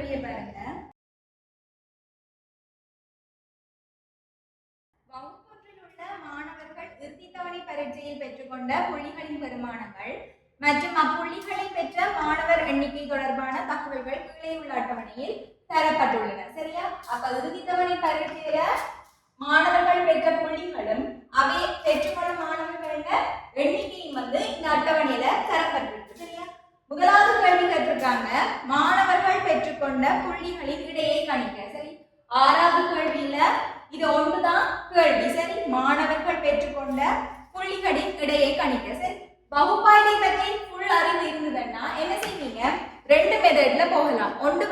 கேள்வியை பாருங்க. வகுப்பொன்றில் உள்ள மாணவர்கள் இறுதித்தவணை பரீட்சையில் பெற்றுக்கொண்ட புள்ளிகளின் பெருமானங்கள் மற்றும் அப்புள்ளிகளை பெற்ற மாணவர் எண்ணிக்கை தொடர்பான தகவல்கள் கீழே உள்ள அட்டவணையில் தரப்பட்டுள்ளன. சரியா? அப்ப இறுதித்தவணை பரீட்சையில மாணவர்கள் பெற்ற புள்ளிகளும் அவை பெற்றுக்கொள்ளும் மாணவர்கள எண்ணிக்கையும் இந்த அட்டவணையில தரப்பட்டிருக்கு. சரியா? முதலாவது கேள்வி கேட்டிருக்காங்க, மாணவர்கள் பெற்றுக்கொண்ட புள்ளிகளின் இடையை கணிக்க. சரி, ஆறாவது கேள்வியில இது ஒன்றுதான் கேள்வி. சரி, மாணவர்கள் பெற்றுக்கொண்ட புள்ளிகளின் இடையை கணிக்க. சரி, பகுப்பாய்வை பற்றி ஃபுல் அறிவு இருந்ததுன்னா என்ன செய்வீங்க, ரெண்டு மெத்தட்ல போகலாம். ஒன்று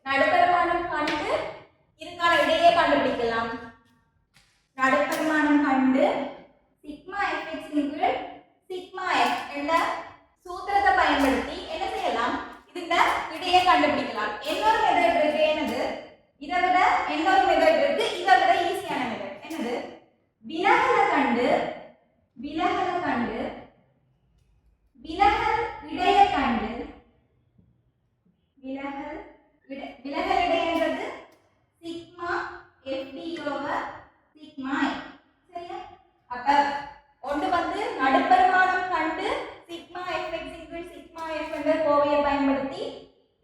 நடுப்பெருமானம் கண்டு இதுக்கான இடையே கண்டுபிடிக்கலாம். நடுப்பெருமானம் கண்டு sigma f x into sigma f என்ற சூத்திரத்தை பயன்படுத்தி என்ன செய்யலாம், இதுல இடையே கண்டுபிடிக்கலாம். இன்னொரு மெத்தட் இருக்கு. என்னது? இதை விட இன்னொரு மெத்தட் இருக்கு, இதை விட ஈஸியான மெத்தட். என்னது? விலகல் இடையை கண்டு விலகல் இடைன்றது sigma f d over sigma f. சரியா? அப்ப ஒன்று நடுப்பெருமானம் கண்டு sigma f x into sigma f என்ற கோவையை பயன்படுத்தி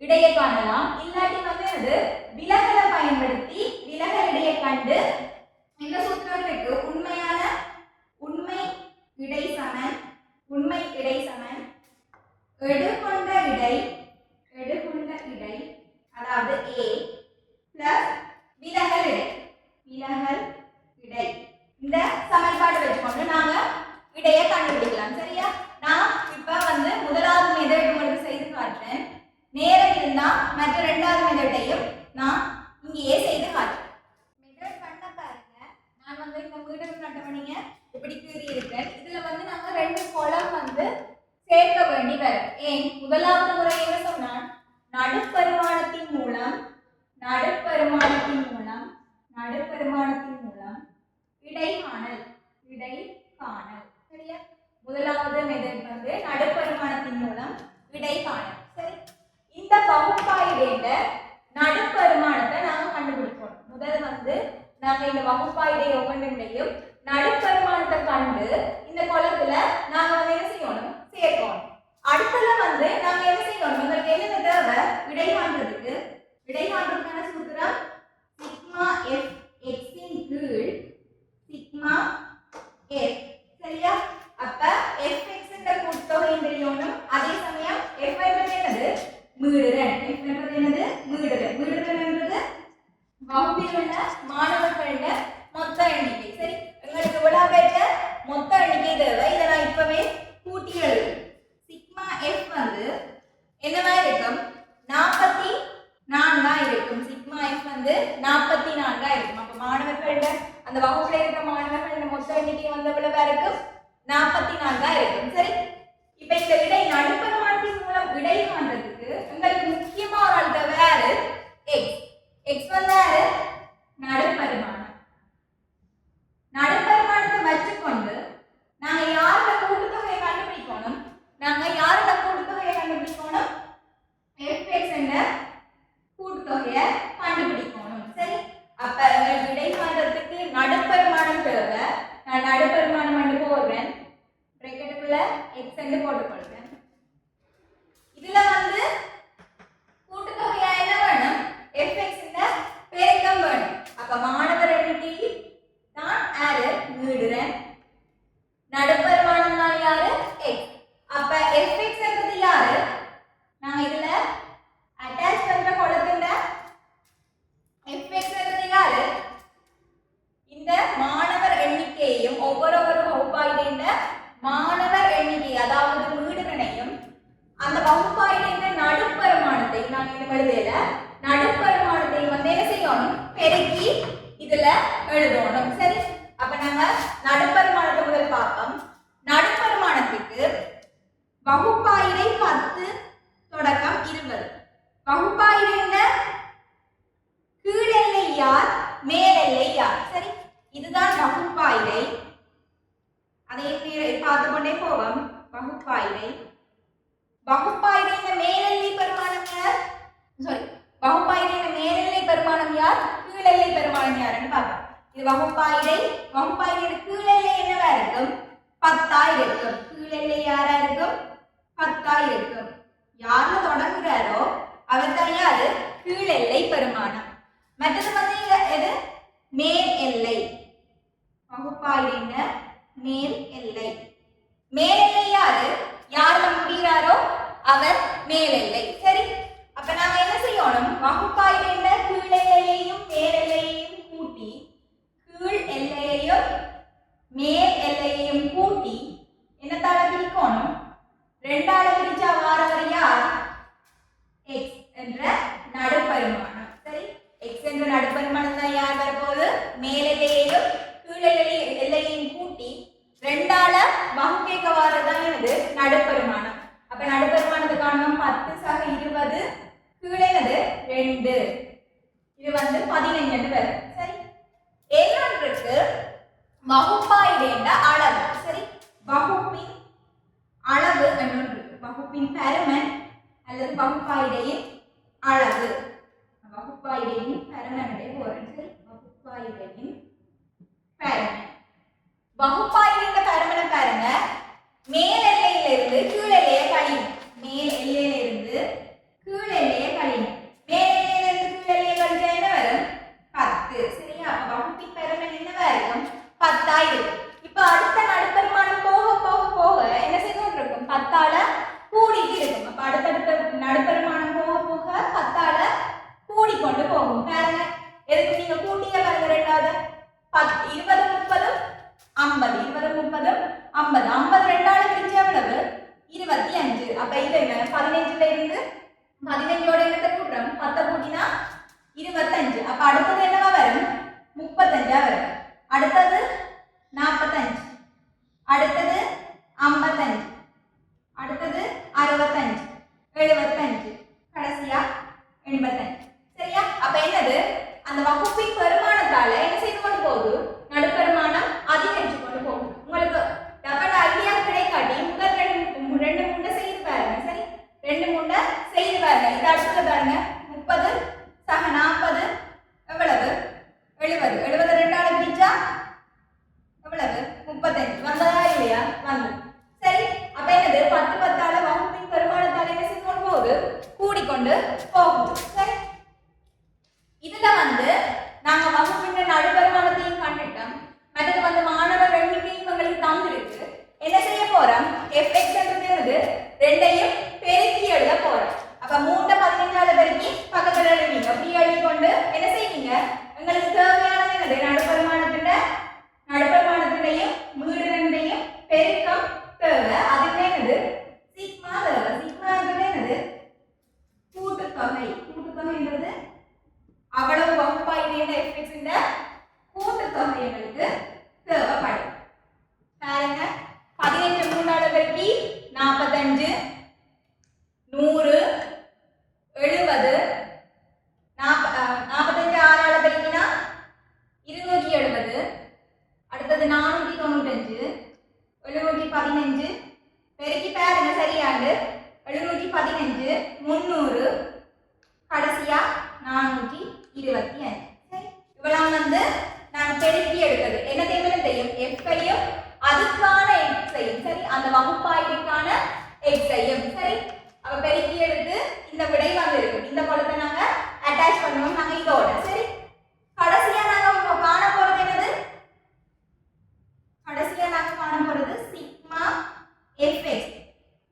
இடையை காணலாம். இல்லாட்டி அது விலகலை பயன்படுத்தி விலகல் இடையை கண்டு என்ன சூத்திரம் இருக்கு, உண்மை இடை சமன் எடுகொண்ட இடை அதாவது a பிளஸ் விலகல் இடை. இந்த சமன்பாடு வச்சுக்கொண்டு நாங்க இடையை கண்டுபிடிக்கலாம். சரியா? நான் இப்ப முதலாவது மெத்தட் உங்களுக்கு செய்து காட்டுறேன். நேரம் இருந்தா மற்ற இரண்டாவது மெத்தடையும் நான் இங்கேயே செய்து காட்டுறேன். மெத்தட் பண்ண பாருங்க. நான் இந்த மீட்டர் அட்டவணையை இப்படி கீறி இருக்கேன். இதுல நாங்க ரெண்டு கோலம் சேர்க்க வேண்டி வரும். ஏன்? முதலாவது முறை என்ன சொன்னான், நடுப்பெருமானத்தின் மூலம் இடை காணல். சரியா? முதலாவது மெத்தட் நடுப்பெருமானத்தின் மூலம் இடை காணல். சரி, இந்த பகுப்பாய்வையில நடுப்பெருமானத்தை நாங்க கண்டுபிடிப்போம். முதல் நாங்க இந்த வகுப்பாய்வை ஒவ்வொன்றையும் நடுப்பெருமானத்தை கண்டு இந்த குளத்துல நாங்க என்ன செய்யணும், சேர்க்கணும். அடுத்தல நாங்க என்ன செய்யணும், உங்களுக்கு என்ன தேவை, விடை காண்றதுக்கான சூத்திரம் சிக்மா எஃப் எக்ஸ் இன் கீழ் சிக்மா எஃப். சரியா? அப்ப எஃப் எக்ஸ் என்ற கூட்டுத்தொகை தெரியணும். அதே சமயம் எஃப் என்பது என்னது, மீடுரன். எஃப் என்பது என்னது, மீடுரன் என்றது வகுப்பில் உள்ள மாணவர்கள மொத்த எண்ணிக்கை. சரி, உங்களுக்கு எவ்வளவு பேற்ற மொத்த எண்ணிக்கை தேவை. இதை நான் இப்பவே கூட்டி எழுதுறேன். சிக்மா எஃப் என்னவா இருக்கும், 44 இருக்கும். சிக்மா எஃப் 44 இருக்கும். அப்ப மாணவர்கள அந்த வகுப்புல இருக்கிற மாணவர்கள மொத்த எண்ணிக்கை எவ்வளவு இருக்கும், 44 இருக்கும். சரி, இப்ப இந்த விடை நடுப்பெருமானத்தின் மூலம் விடை காண்றதுக்கு உங்களுக்கு முக்கியமா ஒரு ஆள் தேவை. யாரு? எக்ஸ். எக்ஸ் யாரு? நடுப்பெருமானத்தை வச்சுக்கொண்டு நாங்க யாரோட கூட்டுத்தொகையை கண்டுபிடிக்கணும், fx என்ற கூட்டுத்தொகையை கண்டுபிடிக்கணும். சரி, அப்ப விடை காண்றதுக்கு நடுப்பெருமானம் தேவை. நான் நடுப்பெருமானம் போடுறேன், பிராக்கெட்டுக்குள்ள x என்று போட்டுக்கொள்றேன். இதுல கூட்டுத்தொகையா என்ன வேணும், fx என்ற பெருக்கம் வேணும். அப்ப மாணவர் எண்ணிக்கை தான் யாரு, மீடுரன். நடுப்பெருமானம் தான் யாரு, x. அப்ப fx என்பது யாரு, நான் இதுல அட்டாச் பண்ற கோலத்துல fx என்பது யாரு, இந்த மாணவர் எண்ணிக்கையையும் ஒவ்வொரு வகுப்பாய்வின் மாணவர் எண்ணிக்கை அதாவது மீடுரனையும் அந்த வகுப்பாய்வின் நடுப்பெருமானத்தை நான் எழுதல, நடுப்பெருமானத்தை என்ன செய்யணும், பெருக்கி இதுல எழுதணும். சரி, அப்ப நாங்க நடுப்பெருமானத்தை முதல் பார்ப்போம். நடுப்பெருமானத்துக்கு வகுப்பாயிரை 10 தொடக்கம் 20. வகுப்பாயிரை கீழெல்லை யார், மேலெல்லை யார்? சரி, இதுதான் வகுப்பாயிரை. அதை பார்த்து கொண்டே போவோம். வகுப்பாயிரை மேலெல்லை வகுப்பாயிரம் யாருன்னு பார்க்கலாம். இது வகுப்பாயிரம் கீழெல்லை என்னவா இருக்கும்? 10 இருக்கும். கீழெல்லை யாரா இருக்கும்? 10 இருக்கும். யாருல தொடங்குறாரோ அவர் தான் யாரு? கீழெல்லை பெருமானம். மற்றது வந்து எது? மேல் எல்லை. வகுப்பாயிரம் மேல் எல்லை. மேல் எல்லை யாரு? யாருல முடிகிறாரோ அவர் மேல் எல்லை. சரி, அப்ப நாம என்ன செய்யணும்? வகுப்பாயிரம் கீழ் எல்லையையும் மேல் எல்லையையும் கூட்டி கீழ் எல்லையையும் மேல் எல்லையையும் கூட்டி என்னத்தால பிரிக்கணும்? 2ஆல பிரிச்சா வாரவர் யார்? x என்ற நடுப்பரிமாணம். சரி, x என்ற நடுப்பரிமாணம் தான் யார் வரப்போகுது? மேல் எல்லையையும் கீழ் எல்லையையும் கூட்டி 2ஆல வகுக்க வாரதான் என்னது? நடுப்பரிமாணம். அப்ப நடுப்பரிமாணத்தை காணணும். 10 சக 20 கீழே 2. இது வந்து 15 வரும். சரி, ஏனென்றுக்கு வகுப்பாயிரேண்ட அளவு. சரி, வகுப்பின் அளவு என்னொன்று. வகுப்பின் பருமன் அல்லது வகுப்பாயிரையின் அளவு. வகுப்பாயிரையின் பருமனுடைய போறேன். சரி, வகுப்பாயிரையின் பருமன். வகுப்பாயிரேண்ட பருமனை பாருங்க. மேல் எல்லையிலிருந்து கீழ் எல்லையை கழியும். மேல் எல்லையிலிருந்து கீழ் எல்லையை கழியும். மேல் எல்லையிலிருந்து கீழ் எல்லையை கழிச்சா என்ன வரும்? 10. சரியா? வகுப்பின் பருமன் என்னவா இருக்கும்? 10 இருக்கும். இப்ப அடுத்த நடுப்பரிமாணம் போக போக போக என்ன செய்துட்டு இருக்கும்? 10ஆல கூடிட்டு இருக்கும். அப்ப அடுத்தடுத்த நடுப்பரிமாணம் போக போக 10ஆல கூடிக்கொண்டு போகும். பாருங்க, எதுக்கு நீங்க கூட்டிய பாருங்க. 2ஆவது 10 20 30 50 20 30 50 50 2ஆல பிரிச்சா எவ்வளவு? 25. அப்ப இது என்ன? 15ல இருந்து 15ஓட என்னத்தை கூட்டுறோம்? 10 கூட்டினா 25. அப்ப அடுத்தது என்னவா வரும்? 35 வரும். அடுத்தது 45, அடுத்தது 55, அடுத்தது 65, 75, கடைசியா 85. சரியா? அப்ப என்னது? அந்த வகுப்பின் பெருமானத்தால என்ன செய்து கொண்டு போகுது? நடுப்பெருமானம் அதிகரிச்சு கொண்டு போகுது. உங்களுக்கு டபுள் ஐடியா கிடைக்காட்டி முதல் ரெண்டு முண்டை செய்து பாருங்க. சரி, 2 முண்டை செய்து பாருங்க. இது அடுத்தது பாருங்க. 30 சக 40 எவ்வளவு? 70. 70 2ஆல பிரிச்சா எவ்வளவு? 35. வந்ததா இல்லையா? வந்து. சரி, அப்ப என்னது? 10 10ஆல வகுப்பின் பெருமானத்தால என்ன செய்து கொண்டு போகுது? கூடிக்கொண்டு போகுது. சரி, இதுல வந்து நாங்க வகுப்பின் நடுப்பெருமானத்தையும் கண்டுட்டோம். மற்றது வந்து மாணவர் எண்ணிக்கையும் உங்களுக்கு தந்திருக்கு. என்ன செய்ய போறோம்? fx என்றது 2ஐயும் பெருக்கி எழுத போறோம். அப்ப 3 15ஆல பெருக்கி பக்கத்துல எழுதுவீங்க. அப்படி எழுதி கொண்டு என்ன செய்வீங்க? உங்களுக்கு தேவையானது என்னது? நடுப்பெருமானத்தினையும் வீடு 2ஐயும் பெருக்கம் தேவை. அதுக்கு என்னது? சிக்மா தேவை. சிக்மா என்னது? கூட்டுத்தொகை. கூட்டுத்தொகைன்றது அவ்வளவு வகுப்பாயிரேண்ட fx இந்த கூட்டுத்தொகை எங்களுக்கு தேவைப்படும். பாருங்க, 15 3ஆல பெருக்கி 45, 100, 70, 45 6ஆல பெருக்கினா 270, அடுத்தது 495, 715 பெருக்கி பாருங்க. சரியாண்டு 715, 300, கடைசியா 425. சரி, இவ்வளவு வந்து நான் பெருக்கி எடுத்தது. என்ன தெரியும்? f-ஐயும் அதுக்கான x-ஐயும். சரி, அந்த வகுப்பாயிரக்கான x-ஐயும். சரி, அப்ப பெருக்கி எடுத்து இந்த விடை வந்து இருக்கும். இந்த படத்தை நாங்க அட்டாச் பண்ணுவோம் நாங்க இதோட. சரி, கடைசியா நாங்க காண போறது என்னது? கடைசியா நாங்க காண போறது சிக்மா fx.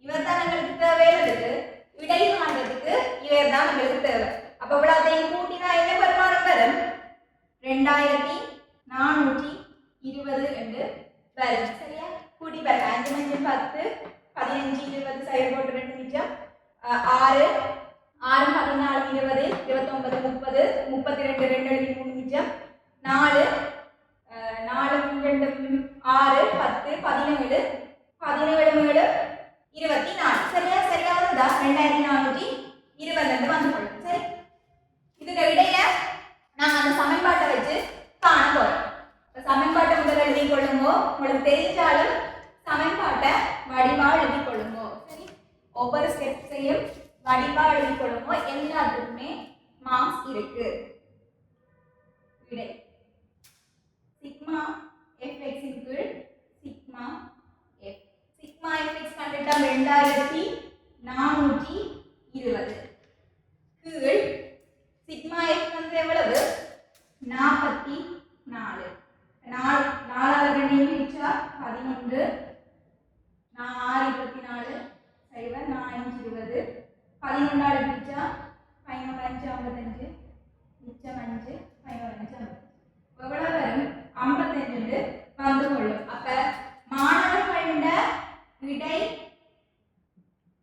இவர் தான் எங்களுக்கு தேவையிருக்கு. விடை காண்றதுக்கு இவர் தான் எங்களுக்கு தேவை. அப்ப இவ்வளவுதையும் கூட்டினா என்ன பெருமானம் வரும்? 2420 என்று வரும். சரியா? கூட்டி பாருங்க. 5 5 10, 15 20 சைடு போட்டு 2 நிமிஷம் 6 6 14 20 29 30 32 2 3 நிமிஷம் 4 4 2 6 10 17 17 24. சரியா? சரியா வருதா? 2420 வந்து கொள்ளும். சரி, இதுக்கு இடையில நாங்க அந்த சமன்பாட்டை வச்சு காண போறோம். சமன்பாட்டை முதல்ல எழுதி கொள்ளுங்க. உங்களுக்கு தெரிஞ்சாலும் சமன்பாட்டை வடிவா எழுதி கொள்ளுங்க. சரி, ஒவ்வொரு ஸ்டெப்ஸையும் வடிவா எழுதி கொள்ளுங்க. எல்லாத்துக்குமே மார்க்ஸ் இருக்கு. விடை சிக்மா fx கீழ் சிக்மா f. சிக்மா fx கண்டுட்டோம் 2420 கீழ் சிக்மா f வந்து எவ்வளவு 44. 4ஆல 2 பிரிச்சா 11 6 24 0 4 20 11ஆல பிரிச்சா 11 5 55 மிச்சம் 5 11 5 எவ்வளவு வரும் 55 வந்து கொள்ளும். அப்ப மாணவர்களோட விடை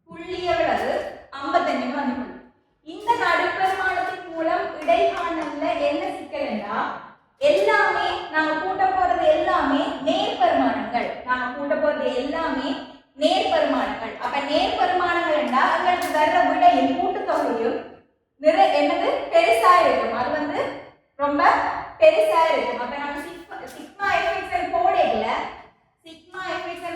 புள்ளி எவ்வளவு 55 வந்து கொள்ளும். இந்த நடுப்பெருமானத்தின் மூலம் இடை காணல்ல என்ன சிக்கல்னா எல்லாமே நாங்க கூட்ட போறது எல்லாமே நேர்பெருமானங்கள். நேர்பெருமானங்கள். அப்ப நேர்பெருமானங்கள் என்றால் எங்களுக்கு வர்ற விடையும் கூட்டுத்தொகையும் என்னது பெருசா இருக்கும். அது வந்து ரொம்ப பெருசா இருக்கும். அப்ப நம்ம சிக்மா எஃப்எக்ஸ்எல்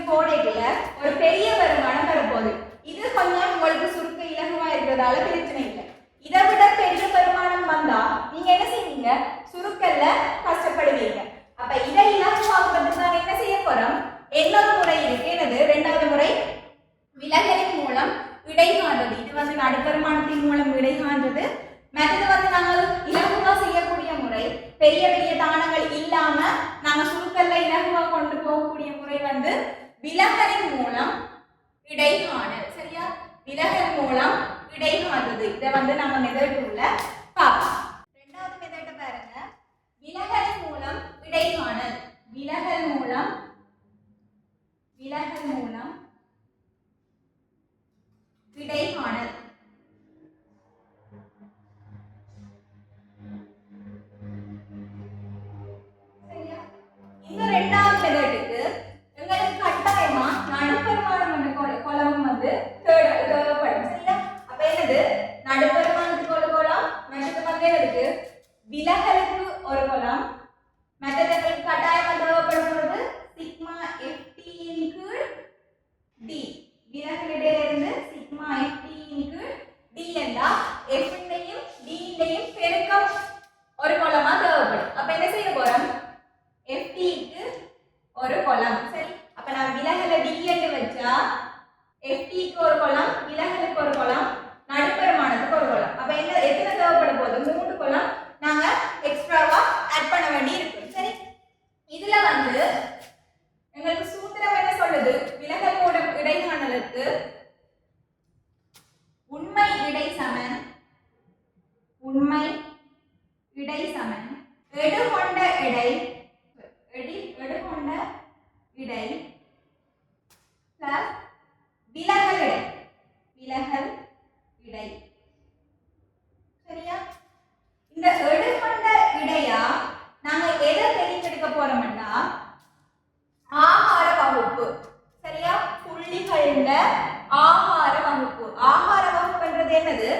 போடேக்கல ஒரு பெரிய பெருமானம் வரப்போகுது. இது கொஞ்சம் உங்களுக்கு சுருக்க இலகுவா இருக்கிறதால பிரச்சனை இல்லை. இதை விட பெரிய பெருமானம் வந்தா நீங்க என்ன செய்வீங்க சுருக்கல்ல கஷ்டப்படுவீங்க. அப்ப இதை இலகுவாக்குறதுக்கு நாங்க என்ன செய்ய போறோம் இன்னொரு முறை இருக்கு. என்னது இரண்டாவது முறை விலகலின் மூலம் விடை காண்றது. இது வந்து நடுப்பெருமானத்தின் மூலம் விடை காண்றது. மற்றது வந்து நாங்கள் இலகுவா செய்யக்கூடிய முறை பெரிய பெரிய தானங்கள் இல்லாம நாங்க சுருக்கல்ல இலகுவா கொண்டு போகக்கூடிய முறை வந்து விலகலின் மூலம் விடை காணல். சரியா விலகல் மூலம் விடை காண்றது. இதை வந்து நம்ம மெத்தட்ல பார்ப்போம். இரண்டாவது மெத்தட் பாருங்க விலகலின் மூலம் விடை காணல். விலகல் மூலம் விடை காணல். இந்த இரண்டாவது மெத்தடுக்கு எங்களுக்கு கட்டாயமா நடுப்பெருமானம் கோலம் வந்து தேவைப்படும். சரியா அப்ப என்னது நடுப்பெருமானத்துக்கு ஒரு கோலம் மற்றது வந்து இருக்கு விலகலுக்கு ஒரு கோலம் மற்றது கட்டாயமா தேவைப்படும் பொழுது சிக்மா ft இன் கீழ் d. விலகலிலிருந்து சிக்மா ft இன் கீழ் d என்றா f ண்டையும் d ண்டையும் பெருக்கம் ஒரு கோலமா தேவைப்படும். அப்ப என்ன செய்ய போறோம் ft க்கு ஒரு கோலம். சரி அப்ப நான் விலகல d என்று வச்சா ft க்கு ஒரு கோலம் விலகலுக்கு ஒரு கோலம் நடுப்பெருமானத்துக்கு ஒரு கோலம். அப்ப என்ன எத்தனை தேவைப்பட போகுது 3 கோலம் நாங்க எக்ஸ்ட்ராவா ஆட் பண்ண வேண்டி இருக்கு. சரி இதுல வந்து எங்களுக்கு சூத்திரம் என்ன சொல்லுது விலகல் மூலம் இடை காணலுக்கு உண்மை இடை சமன் எடுகொண்ட இடை பிளஸ் விலகல் இடை. சரியா இந்த எடுகொண்ட இடையா நாங்க எதை தெரிந்தெடுக்க போறோம்னா ஆகார வகுப்பு. சரியா புள்ளிகள ஆகார வகுப்பு. ஆகார வகுப்புன்றது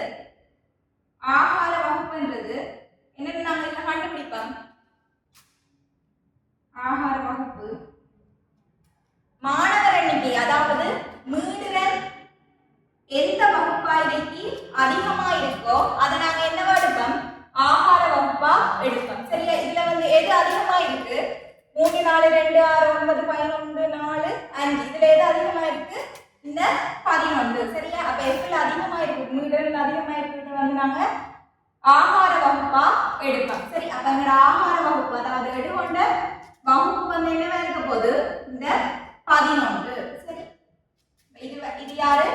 என்னது நாங்க இத கண்டுபிடிப்போம். ஆகார வகுப்பு மாணவர் எண்ணிக்கை அதாவது மீடுறல் எந்த வகுப்பாய்க்கு அதிகமா இருக்கோ அதை நாங்க என்னவா எடுப்போம் ஆகார வகுப்பா எடுப்போம். சரியா இதுல வந்து எது அதிகமா இருக்கு 3 4 2 6 9 11 4 5 இதுல எது அதிகமா இருக்கு இந்த 11. சரியா அப்ப எதுல அதிகமா இருக்கு மீடுறல் அதிகமா இருக்கிறது வந்து நாங்க ஆகார வகுப்பா எடுப்போம். சரி அப்ப எங்க ஆகார வகுப்பு அதாவது எடுகொண்ட வகுப்பு வந்து என்னவா இருக்க போகுது இந்த 11. சரி இது யாரு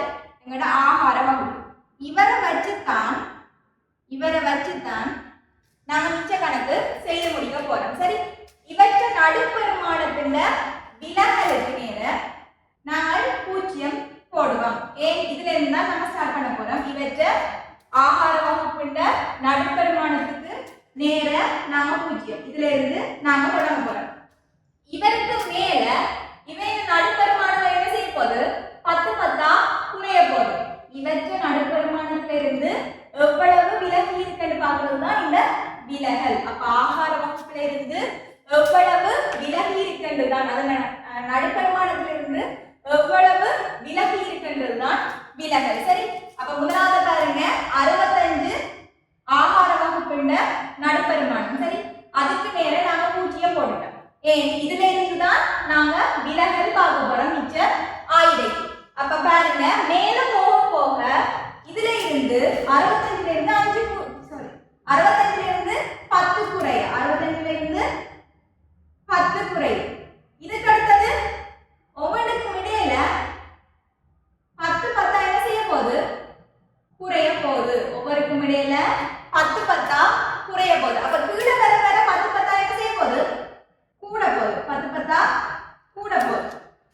எங்கட ஆகார வகுப்பு. இவரை வச்சுத்தான் நாங்க மிச்ச கணக்கு செய்து முடிக்க போறோம். சரி இவற்ற நடுப்பெருமானத்தின் விலகலுக்கு நேர நாங்கள் 0 போடுவோம். ஏன் இதுல இருந்து தான் நம்ம ஸ்டார்ட் பண்ண போறோம். இவற்ற ஆகார வகுப்பின் நடுப்பெருமானத்துக்கு நேர நாங்க 0 இதுல இருந்து நாங்க தொடங்க போறோம். இவருக்கு மேல இவன் நடுப்பெருமானத்துல என்ன செய்ய போகுது 10 10 குறைய போகுது. இவற்ற நடுப்பெருமானத்துல இருந்து எவ்வளவு விலகி இருக்குன்னு பார்க்கிறது தான் இந்த விலகல். அப்ப ஆகார வகுப்புல இருந்து எவ்வளவு விலகி இருக்கின்றது தான் அது நடுப்பெருமானத்துல இருந்து எவ்வளவு விலகி இருக்கின்றது தான் விலகல். சரி அப்ப முதலாவது பாருங்க 65 ஆகார வகுப்புள்ள நடுப்பெருமானம். சரி அதுக்கு மேல நாங்க 0 போட்டுட்டோம். குறைய போகுது. ஒவ்வொருக்கும் இடையில 10 10 குறைய போகுது. அப்ப கீழே வர வர 10 10 என்ன செய்ய போகுது? கூட போகுது. 10 10 கூட போகுது.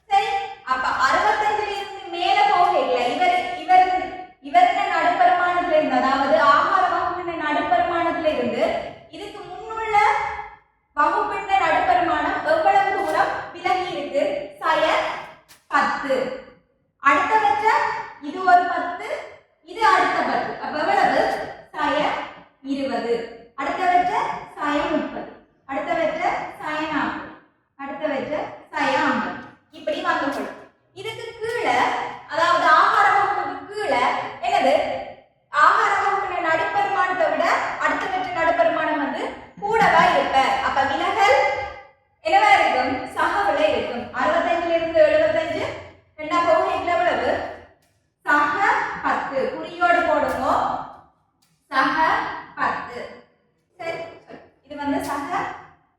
சரி, அப்ப 65ல இருந்து மேல போகல. இவருடைய நடுப்பரிமாணத்துல இருந்து, அதாவது ஆகார வகுப்பின் நடுப்பரிமாணத்துல இருந்து இதுக்கு முன்னுள்ள வகுப்பின் நடுப்பரிமாணம் எவ்வளவு தூரம் விலகி இருக்கு? சய 10. அடுத்தவற்ற இது ஒரு 10, இது அடுத்த 10. அப்ப எவ்வளவு? சய 20. அடுத்தவற்ற சய 30. அடுத்தவற்ற சய 40. அடுத்தவற்ற சய 50. இப்படி வந்துள்ளது. இதுக்கு கீழே, அதாவது ஆகார வகுப்புக்கு கீழே என்னது? ஆகார வகுப்பின் நடுப்பரிமாணத்தை விட அடுத்தவற்ற நடுப்பரிமாணம் வந்து கூடவா இருப்ப. அப்ப விலகல் என்னவா இருக்கும்? சகவுல இருக்கும். 65ல இருந்து 75 ரெண்டா போக எவ்வளவு? சக 10. குறியோடு போடுங்க. சக 10. சரி, இது வந்து சக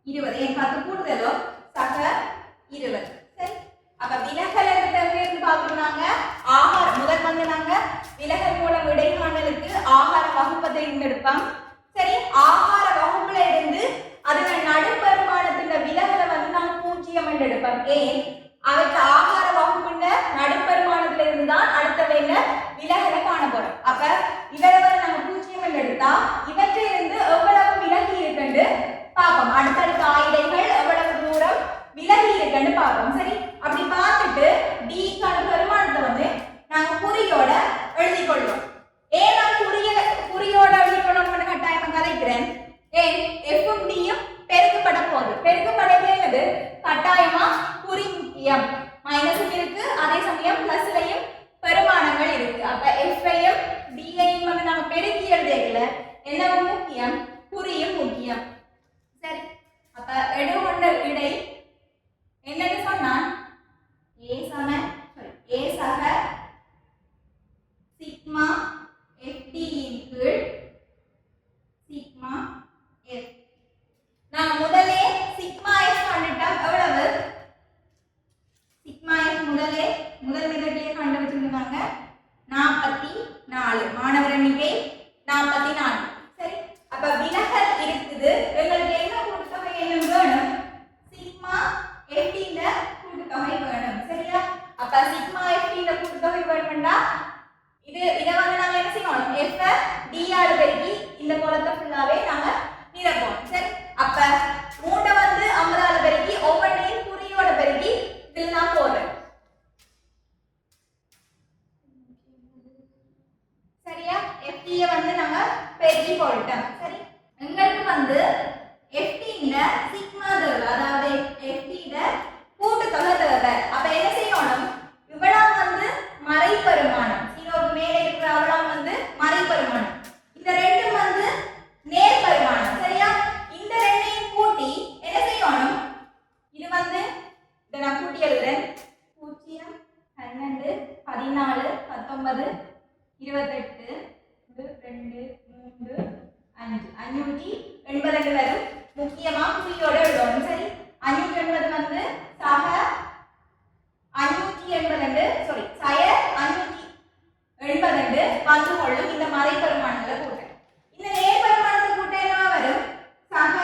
20. ஏன் 10 கூடுதலோ? சக 20. சரி, அப்ப விலகல் இருந்து பாத்துனாங்க. ஆகார முதல் வந்து நாங்க விலகல் மூலம் இடைக்காணலுக்கு ஆகார வகுப்பை தேர்ந்தெடுப்போம். சரி, ஆகார வகுப்புல இருந்து அதுல நடுப்பரிமாணத்துல விலகலை வந்து நாங்க 0 என்று எடுப்போம். ஏன்? அவற்றை ஆகார வகுப்புல நடுப்பரிமாணத்துல இருந்து தான் அடுத்த வேண்ட விலகலை காண போறோம். அப்ப இவரை வந்து நாங்க 0 என்று எடுத்தா இவற்றிலிருந்து எவ்வளவு விலகி இருக்குன்னு பார்ப்போம். அடுத்தடுத்த ஆயுதைகள் எவ்வளவு தூரம் விலகி இருக்குன்னு பார்ப்போம். சரி, அப்படி பார்த்துட்டு டிக்கான பெருமானத்தை வந்து நாங்க குறியோட எழுதி கொள்வோம். ஏன் நான் குறியோட எழுதி கொள்ளணும்னு கட்டாயமா கதைக்கிறேன். ஏன்? எஃப்பும் டியும் பெருக்கப்பட போகுது. பெருக்கப்படவே என்னது? கட்டாயமா குறி முக்கியம். மைனஸும் இருக்கு, அதே சமயம் பிளஸ்லயும் பெருமானங்கள் இருக்கு. அப்ப எஃப்ஐயும் டிஐயும் வந்து நாங்க பெருக்கி எழுதியல என்னவும் முக்கியம்? குறியும் முக்கியம். சரி, அப்ப எடுகொண்ட இடை என்னன்னு சொன்னான்? ஏ சக சிக்மா எஃப்டி இன் கீழ் சிக்மா எஃப். நாங்க முதலே சிக்மா எஃப் கண்டுட்டோம். எவ்வளவு? சிக்மா எஃப் முதல் மெத்தட்லயே கண்டுபிடிச்சிருக்காங்க 44. மாணவர் எண்ணிக்கை 44. சரி, அப்ப விலகல் இருக்குது. எங்களுக்கு என்ன கூட்டுத்தொகை என்ன வேணும்? சிக்மா எஃப்டி ல கூட்டுத்தொகை வேணும். சரியா? அப்ப சிக்மா எஃப்டி ல கூட்டுத்தொகை வேணும்னா இத வந்து நாங்க என்ன செய்யணும்? எஃப் டி ஆல பெருக்கி இந்த கோலத்தை ஃபுல்லாவே நாங்க நிரப்போம். சரி, அப்ப 3 வந்து 50 ஆல பெருக்கி ஒவ்வொன்றையும் குறியோட பெருக்கி இதில் நான் போடுறேன். சரியா? எஃப்டி வந்து நாங்க பெருக்கி போட்டோம். சரி, எங்களுக்கு வந்து எஃப்டி ல சிக்மா தேவை, அதாவது எஃப்டி ல கூட்டுத்தொகை தேவை. அப்ப என்ன செய்யணும்? இவ்வளவு வந்து மறைபெருமானம், 0க்கு மேலே இருக்கிற அவ்வளவு வந்து மறைபெருமானம். இந்த ரெண்டும் வந்து நேர்பெருமானம். சரியா? இந்த ரெண்டையும் கூட்டி என்ன செய்யணும்? இது வந்து இத நான் கூட்டி எழுதுறேன். 0 12 14 19 28 2 3 5 582 வரும். முக்கியமா குறியோட எழுதணும். சரி, 580 வந்து சக 582 சய 582 வந்து கொள்ளும். இந்த மறைபெருமானங்களை கூட்ட இந்த நேர்பெருமானத்தை கூட்ட என்ன வரும்? சக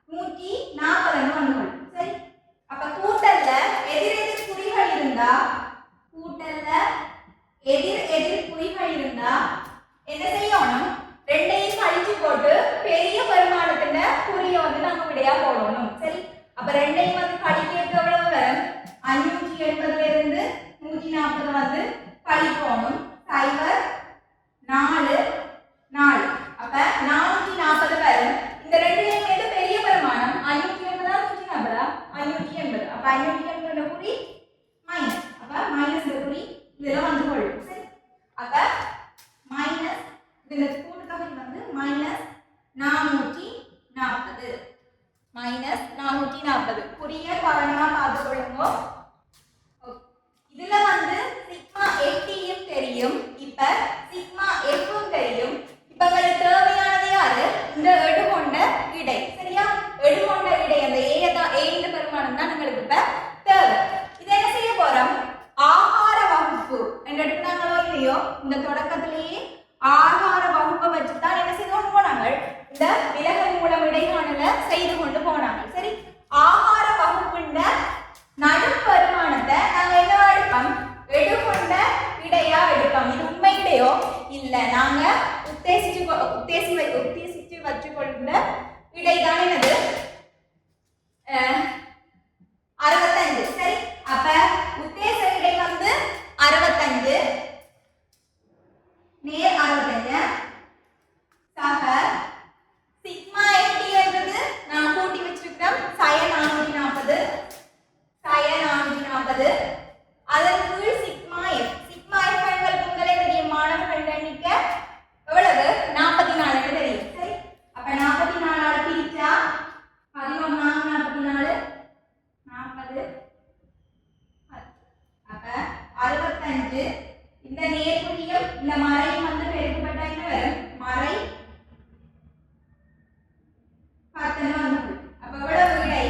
140 வந்து கொள்ளும். சரி, அப்ப கூட்டல்ல எதிர் குறிகள் இருந்தா என்ன செய்யணும்? ரெண்டையும் கழிச்சு போட்டு பெரிய பெருமானத்துல குறிய வந்து நம்ம விடையா போடணும். சரி, அப்ப ரெண்டையும் வந்து கழிக்க எவ்வளவு வரும்? 580ல இருந்து 140 வந்து கழிக்கணும். 0 4 4. அப்ப 440 வரும். இந்த ரெண்டையும் எது பெரிய பெருமானம்? 580 140. 580. அப்ப 580 குறி மைனஸ். அப்ப மைனஸ் குறி இதுல வந்து கொள்ளும். சரி, அப்ப மைனஸ் இந்த கூட்டுத்தொகை வந்து மைனஸ் 440. மைனஸ் 440 குறிய கவனமா பார்த்து கொள்ளுங்க. இதுல வந்து சிக்மா எஃப்டியும் தெரியும், இப்ப சிக்மா எஃப்பும் தெரியும். இப்ப உங்களுக்கு தேவையானது யாரு? இந்த எடுகொண்ட இடை. சரியா? எடுகொண்ட இடை அந்த ஏ இந்த பெருமானம் தான் உங்களுக்கு இப்ப தேவை. இதை என்ன செய்ய போறோம்? ஆகார வகுப்பு என்று எடுத்தாங்களோ இல்லையோ, இந்த தொடக்கத்திலேயே ஆகார வகுப்பை வச்சு தான் என்ன செய்து கொண்டு போனாங்க இந்த விலகல் மூலம் இடைக்காணல செய்து கொண்டு போனாங்க சரி ஆகார வகுப்புண்ட நடுப்பெருமானத்தை நாங்க என்ன எடுப்போம் எடுக்கொண்ட விடையா எடுப்போம் இது உண்மை விடையோ இல்ல நாங்க உத்தேசிச்சு வச்சுக்கொண்ட விடைதான் என்னது 65 சரி அப்ப உத்தேச விடை வந்து 65 நேர் 65 சக சிக்மா எஃப்டி என்றது நான் கூட்டி வச்சிருக்கோம் sin 440 அதன் கீழ் சிக்மா எஃப் எங்களுக்கு முதலே தெரியும் மாணவர்கள் எண்ணிக்கை எவ்வளவு 44 என்று தெரியும் சரி அப்ப 44 ஆல பிரிச்சா 11 44 40 அப்ப 65 இந்த நேர்குறியும் இந்த மறையும் வந்து பெருக்கப்பட்டா என்ன வரும் மறை 10 வந்து அப்ப எவ்வளவு விடை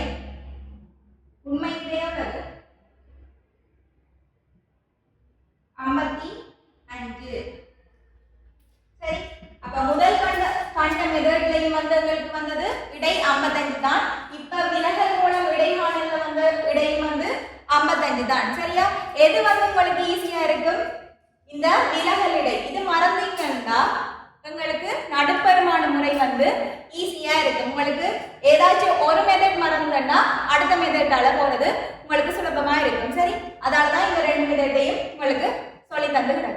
உண்மை விடை எவ்வளவு 55 சரி அப்ப முதல் கண்ட மெத்தட்லயும் வந்து உங்களுக்கு வந்தது விடை 55 தான் இப்ப விலகல் மூலம் இடைக்காணல்ல வந்த விடையும் வந்து 55 தான் சரியா எது வந்து உங்களுக்கு ஈஸியா இருக்கும் இந்த விலகல் இடை இது மறந்தீங்கன்னா உங்களுக்கு நடுப்பெருமான முறை வந்து ஈஸியா இருக்கும் உங்களுக்கு ஏதாச்சும் ஒரு மெத்தட் மறந்துன்னா அடுத்த மெத்தடால போறது உங்களுக்கு சுலபமா இருக்கும் சரி அதனால தான் இந்த ரெண்டு மெத்தடையும் உங்களுக்கு சொல்லி தந்துக்கிறேன்